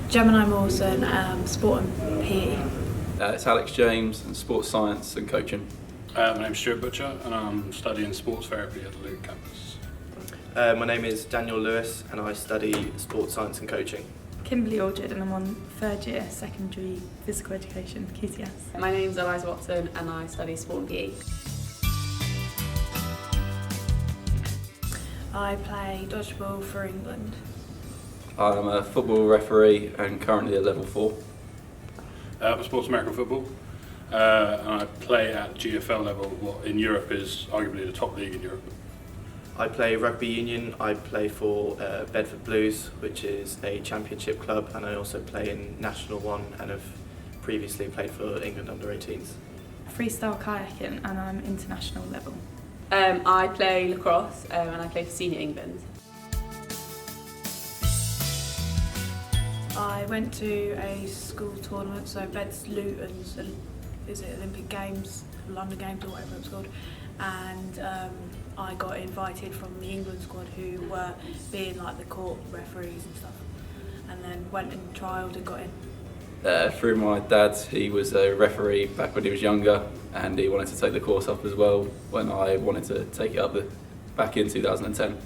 Gemini Mawson, sport and PE. It's Alex James and sports science and coaching. My name's Stuart Butcher and I'm studying sports therapy at the Luton campus. My name is Daniel Lewis and I study sports science and coaching. Kimberly Aldred and I'm on third year secondary physical education, QTS. My name's Eliza Watson and I study sport and PE. I play dodgeball for England. I'm a football referee and currently at level 4. I'm sports American football and I play at GFL level, what in Europe is arguably the top league in Europe. I play rugby union. I play for Bedford Blues, which is a championship club, and I also play in National 1 and have previously played for England under-18s. Freestyle kayaking and I'm international level. I play lacrosse and I play for Senior England. I went to a school tournament, so Luton's, is it Olympic Games, London Games or whatever it's called, and I got invited from the England squad who were being like the court referees and stuff, and then went and trialled and got in. Through my dad, he was a referee back when he was younger and he wanted to take the course up as well when I wanted to take it up back in 2010.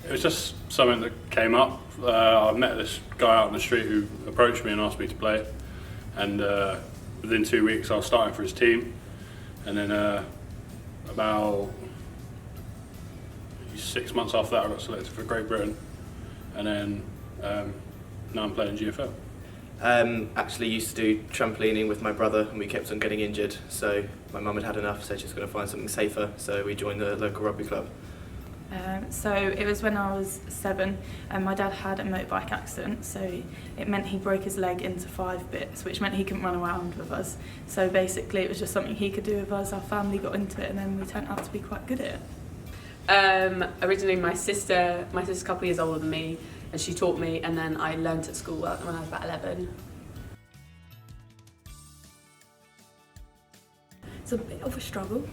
It was just something that came up. I met this guy out on the street who approached me and asked me to play, and within 2 weeks I was starting for his team, and then about 6 months after that I got selected for Great Britain, and then now I'm playing GFL. Actually used to do trampolining with my brother and we kept on getting injured, so my mum had enough, so she's going to find something safer, so we joined the local rugby club. So it was when I was 7 and my dad had a motorbike accident, so it meant he broke his leg into 5 bits, which meant he couldn't run around with us. So basically it was just something he could do with us. Our family got into it and then we turned out to be quite good at it. Originally my sister's a couple of years older than me and she taught me, and then I learnt at school when I was about 11. It's a bit of a struggle,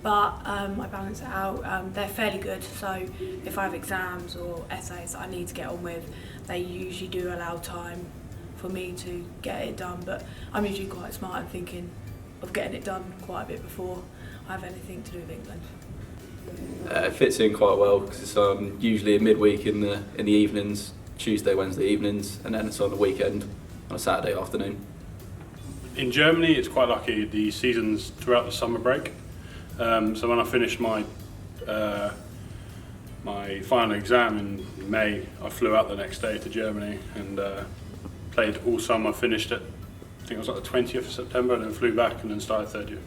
but I balance it out. They're fairly good, so if I have exams or essays that I need to get on with, they usually do allow time for me to get it done, but I'm usually quite smart and thinking of getting it done quite a bit before I have anything to do with England. It fits in quite well because it's usually a midweek in the evenings, Tuesday, Wednesday evenings, and then it's on the weekend on a Saturday afternoon. In Germany it's quite lucky, the season's throughout the summer break. So when I finished my final exam in May, I flew out the next day to Germany and played all summer, finished it, I think it was like the 20th of September, and then flew back and then started third year.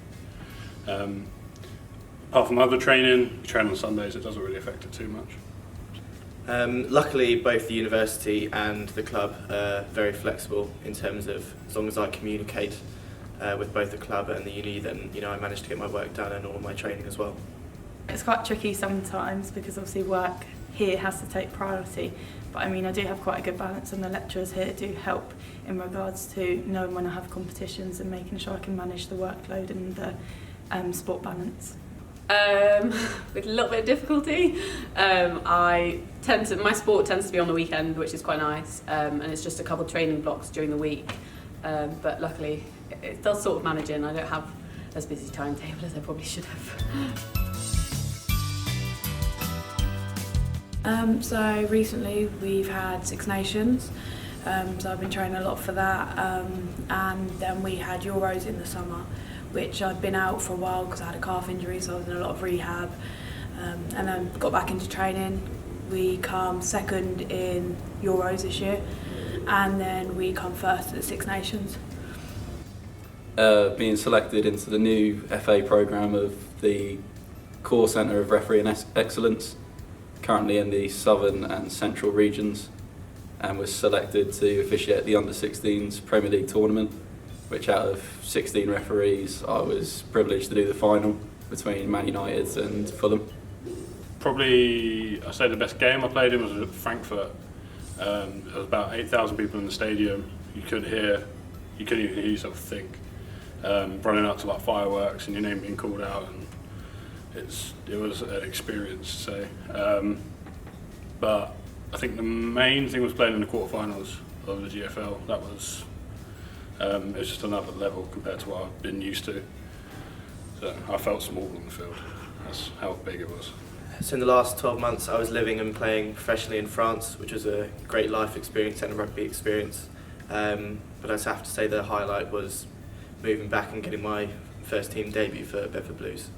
Apart from other training, we train on Sundays, it doesn't really affect it too much. Luckily both the university and the club are very flexible in terms of, as long as I communicate with both the club and the uni, then I managed to get my work done and all of my training as well. It's quite tricky sometimes because obviously work here has to take priority, but I do have quite a good balance, and the lecturers here do help in regards to knowing when I have competitions and making sure I can manage the workload and the sport balance. With a little bit of difficulty. My sport tends to be on the weekend, which is quite nice, and it's just a couple of training blocks during the week, but luckily it does sort of manage in. I don't have as busy timetable as I probably should have. So recently we've had Six Nations, so I've been training a lot for that, and then we had Euros in the summer, which I'd been out for a while because I had a calf injury, so I was in a lot of rehab, and then got back into training. We come second in Euros this year, and then we come first at the Six Nations. Being selected into the new FA programme of the Core Centre of Refereeing Excellence, currently in the Southern and Central regions, and was selected to officiate the Under-16s Premier League tournament, which out of 16 referees I was privileged to do the final between Man United and Fulham. Probably, I'd say the best game I played in was at Frankfurt. There was about 8,000 people in the stadium. You couldn't even hear yourself think. Running up to like fireworks and your name being called out, and it was an experience to say. But I think the main thing was playing in the quarterfinals of the GFL. That was it was just another level compared to what I've been used to. So I felt small on the field. That's how big it was. So in the last 12 months I was living and playing professionally in France, which was a great life experience and a rugby experience. But I'd have to say the highlight was moving back and getting my first team debut for Bedford Blues.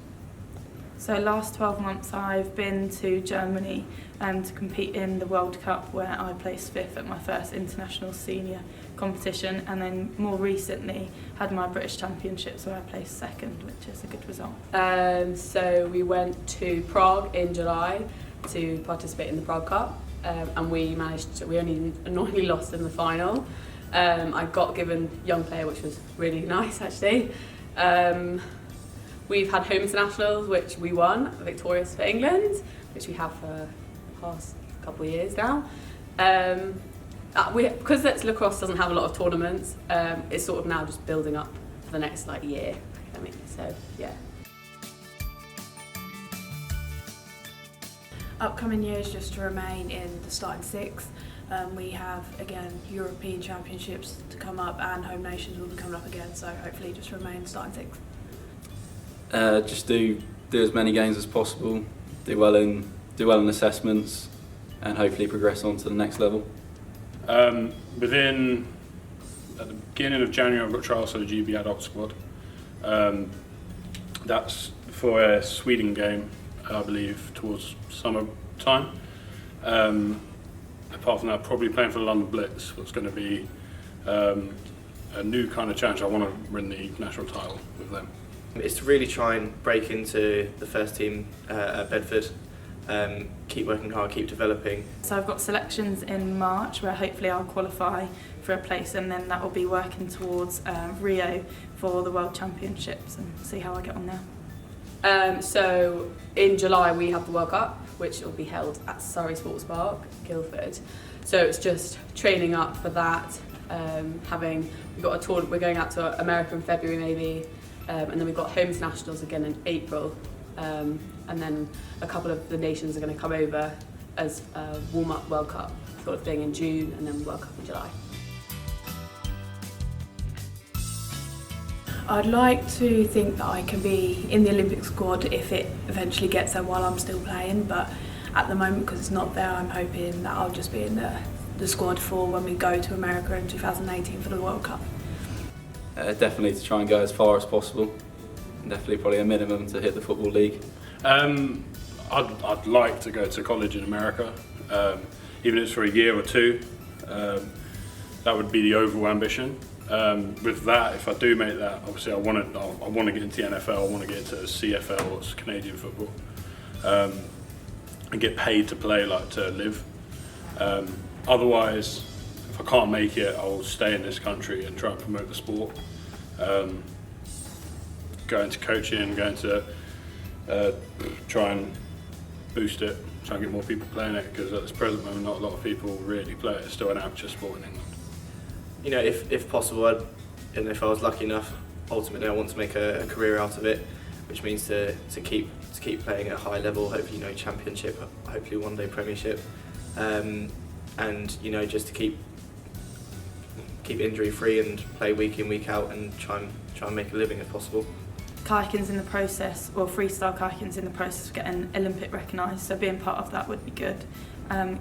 So last 12 months I've been to Germany to compete in the World Cup, where I placed 5th at my first international senior competition, and then more recently had my British Championships where I placed 2nd, which is a good result. So we went to Prague in July to participate in the Prague Cup, and we only annoyingly lost in the final. I got given young player, which was really nice actually. We've had home internationals, which we won, victorious for England, which we have for the past couple of years now. Because lacrosse doesn't have a lot of tournaments, it's sort of now just building up for the next year. So yeah. Upcoming years, just to remain in the starting 6. We have, again, European Championships to come up, and Home Nations will be coming up again, so hopefully just remain starting 6. Just do as many games as possible, do well in assessments, and hopefully progress on to the next level. At the beginning of January, I've got trials for the GB adult squad. That's for a Sweden game, I believe, towards summertime. Apart from that, probably playing for the London Blitz, what's going to be a new kind of challenge. I want to win the national title with them. It's to really try and break into the first team at Bedford, keep working hard, keep developing. So I've got selections in March where hopefully I'll qualify for a place, and then that will be working towards Rio for the World Championships and see how I get on there. So in July we have the World Cup, which will be held at Surrey Sports Park, Guildford. So it's just training up for that. We've got a tour. We're going out to America in February maybe, and then we've got home internationals again in April, and then a couple of the nations are going to come over as a warm-up World Cup sort of thing in June, and then World Cup in July. I'd like to think that I can be in the Olympic squad if it eventually gets there while I'm still playing, but at the moment, because it's not there, I'm hoping that I'll just be in the squad for when we go to America in 2018 for the World Cup. Definitely to try and go as far as possible. Definitely probably a minimum to hit the Football League. I'd like to go to college in America, even if it's for a year or two. That would be the overall ambition. With that, if I do make that, obviously I want to get into the NFL, I want to get into CFL, or Canadian football, and get paid to play, to live. Otherwise, if I can't make it, I'll stay in this country and try and promote the sport. Go into coaching, going to try and boost it, try and get more people playing it, because at this present moment not a lot of people really play it. It's still an amateur sport in England. You know, if possible, and if I was lucky enough, ultimately I want to make a career out of it, which means to keep playing at a high level, hopefully championship, hopefully one day premiership, and just to keep injury free and play week in, week out, and try and make a living if possible. Kayaking's in the process, or freestyle kayaking's in the process of getting Olympic recognised, so being part of that would be good.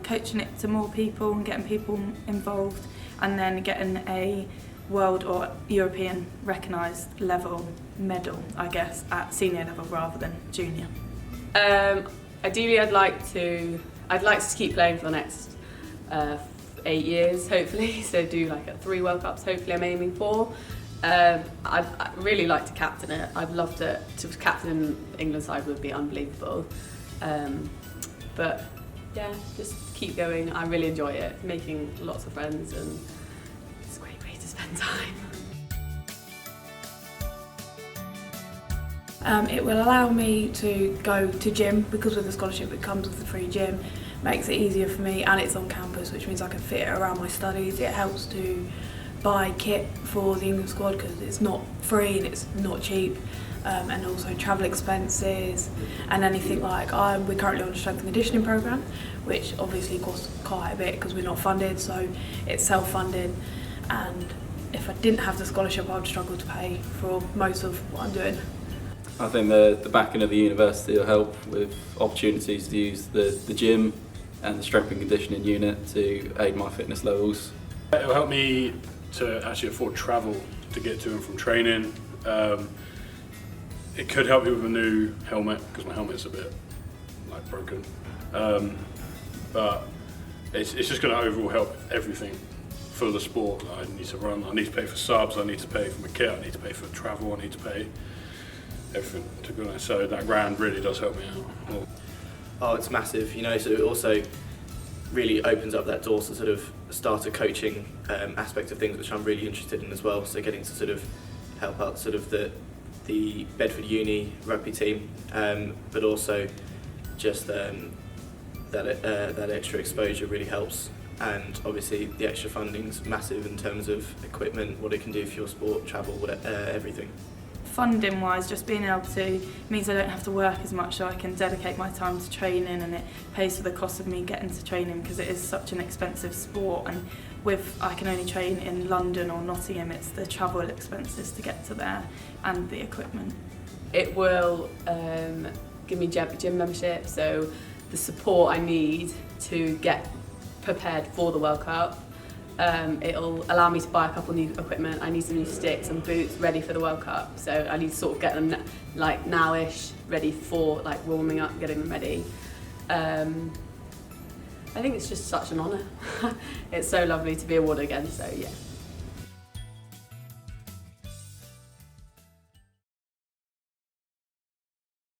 Coaching it to more people and getting people involved, and then getting a world or European recognised level medal, I guess, at senior level rather than junior. Ideally, I'd like to keep playing for the next 8 years, hopefully. So do 3 World Cups. Hopefully, I'm aiming for. I'd really like to captain it. I'd love to captain England side would be unbelievable. But yeah, just keep going. I really enjoy it, making lots of friends, and it's a great way to spend time. It will allow me to go to gym, because with the scholarship it comes with the free gym, makes it easier for me, and it's on campus, which means I can fit it around my studies. It helps to buy kit for the England squad because it's not free and it's not cheap, and also travel expenses and anything like we're currently on a strength and conditioning programme, which obviously costs quite a bit because we're not funded, so it's self-funded, and if I didn't have the scholarship I would struggle to pay for most of what I'm doing. I think the backing of the university will help with opportunities to use the gym and the strength and conditioning unit to aid my fitness levels. It will help me to actually afford travel to get to and from training. It could help me with a new helmet because my helmet's a bit broken, but it's just going to overall help everything for the sport. I need to run, I need to pay for subs, I need to pay for my kit, I need to pay for travel, I need to pay everything, to be honest. So that grand really does help me out. Oh, it's massive, you know, so it also really opens up that door to sort of starter coaching aspect of things, which I'm really interested in as well. So getting to sort of help out sort of the Bedford Uni rugby team, but also just that extra exposure really helps. And obviously the extra funding's massive in terms of equipment, what it can do for your sport, travel, everything. Funding wise, just being able to means I don't have to work as much, so I can dedicate my time to training, and it pays for the cost of me getting to training because it is such an expensive sport, and I can only train in London or Nottingham, it's the travel expenses to get to there and the equipment. It will give me gym membership, so the support I need to get prepared for the World Cup. It'll allow me to buy a couple new equipment. I need some new sticks and boots ready for the World Cup, so I need to sort of get them now-ish ready for warming up, getting them ready. I think it's just such an honour. It's so lovely to be awarded again, so yeah.